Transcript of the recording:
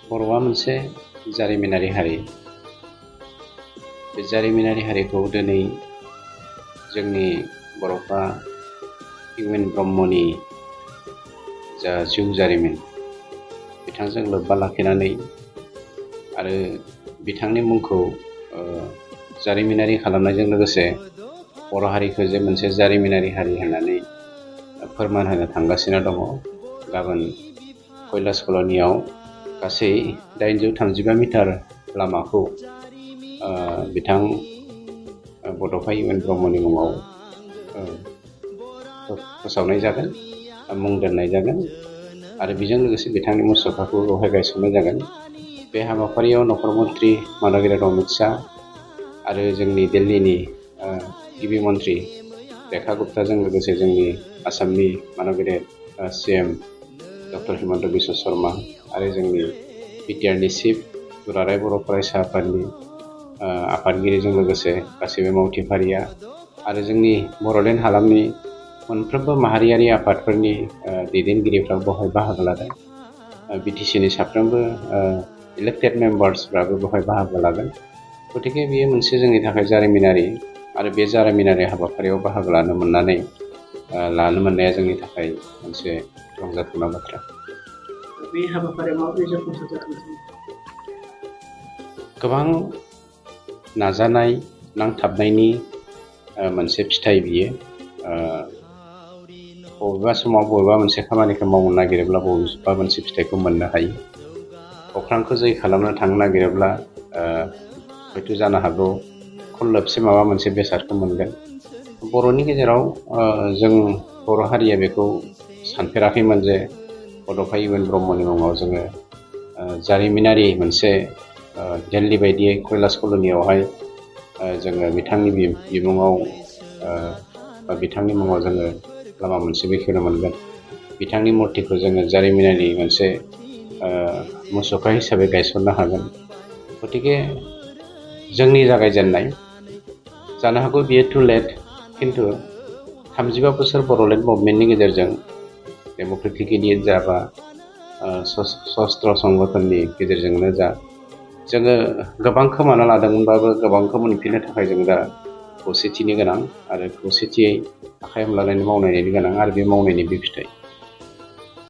बर'आ मोनसे जारिमिनारि हारि। बे जारिमिनारि हारिखौ दिनै जोंनि बर'फ्रा इउएन ब्रह्मनि जा जिउ जारिमिन बिथांजों लोब्बा लाखिनानै आरो बिथांनि मुंखौ जारिमिनारि खालामनायजों लोगोसे बर' हारिखौ जे मोनसे जारिमिनारि हारि होननानै फोरमान होनो थांगासिनो दङ। गाबोन कैलाश कल'नियाव गासै 835 मिटार लामाखौ बिथां बड'फा इउएन ब्रह्मनि मुङाव फोसावनाय जागोन, मुं दोननाय जागोन आरो बेजों लोगोसे बिथांनि मुसुखाखौ बेवहाय गायसननाय जागोन। बे हाबाफारियाव नखर मन्त्रि मानगेरार अमित शाह आरो जोंनि दिल्लीनि गिबि मन्त्रि रेखा गुप्ताजों लोगोसे जोंनि आसामनि मानगेरार CM डक्टर हिमन्त बिश्व शर्मा आरो जोंनि बिटिआरनि चिफ दुलाराय बर' फरायसा आफादनि आफादगिरिजों लोगोसे गासैबो मावथिफारिया आरो जोंनि बड'लेण्ड हालामनि मोनफ्रोमबो माहारियारि आफादफोरनि दैदेनगिरिफ्रा बेवहाय बाहागो लादों। बिटिसिनि साफ्रोमबो इलेक्टेड मेम्बार्सफ्राबो बेवहाय बाहागो लागोन। गतिके बेयो मोनसे जोंनि थाखाय जारिमिनारि आरो बे जारिमिनारि हाबाफारियाव बाहागो लानो मोननाया जोंनि थाखाय मोनसे रंजाथावना बाथ्रा। बे हाबाफारिया माबोरै जाफुंसार जागोन? गोबां नाजानाय नांथाबनायनि मोनसे फिथाइ बियो। बबेबा समाव बबेबा मोनसे खामानिखौ मावनो नागिरोब्ला बबेबा मोनसे फिथाइखौ मोननो हायो। अख्रांखौ जै खालामनो थांनो नागिरोब्ला हयथ' जानो हागौ खनलोबसे माबा मोनसे बेसादखौ मोनगोन। बर'नि गेजेराव जों बर' हारिया बेखौ सानफेराखैमोन जे बड'फा इउएन ब्रह्मनि मुङाव जोङो जारिमिनारि मोनसे दिल्ली बायदियै कैलाश कल'नियावहाय जोङो बिथांनि बिमुङाव बा बिथांनि मुङाव जोङो लामा मोनसे बेखेवनो मोनगोन। बिथांनि मुर्तिखौ जोङो जारिमिनारि मोनसे मुसुखा हिसाबै गायसननो हागोन। गतिके जोंनि जागायजेननाय, जानो हागौ बियो टु लेट, खिन्थु 35 बोसोर बड'लेण्ड मुभमेन्टनि गेजेरजों डेम'क्रेटिकेलि जा बा सस्त्र संगठननि गेजेरजोंनो जा जोङो गोबां खोमाना लादोंमोनबाबो गोबांखौ मोनफिननो थाखाय जों दा खौसेथिनि गोनां आरो खौसेथियै आखाइ हमलायनानै मावनायनि गोनां आरो बे मावनायनि बे फिथाइ।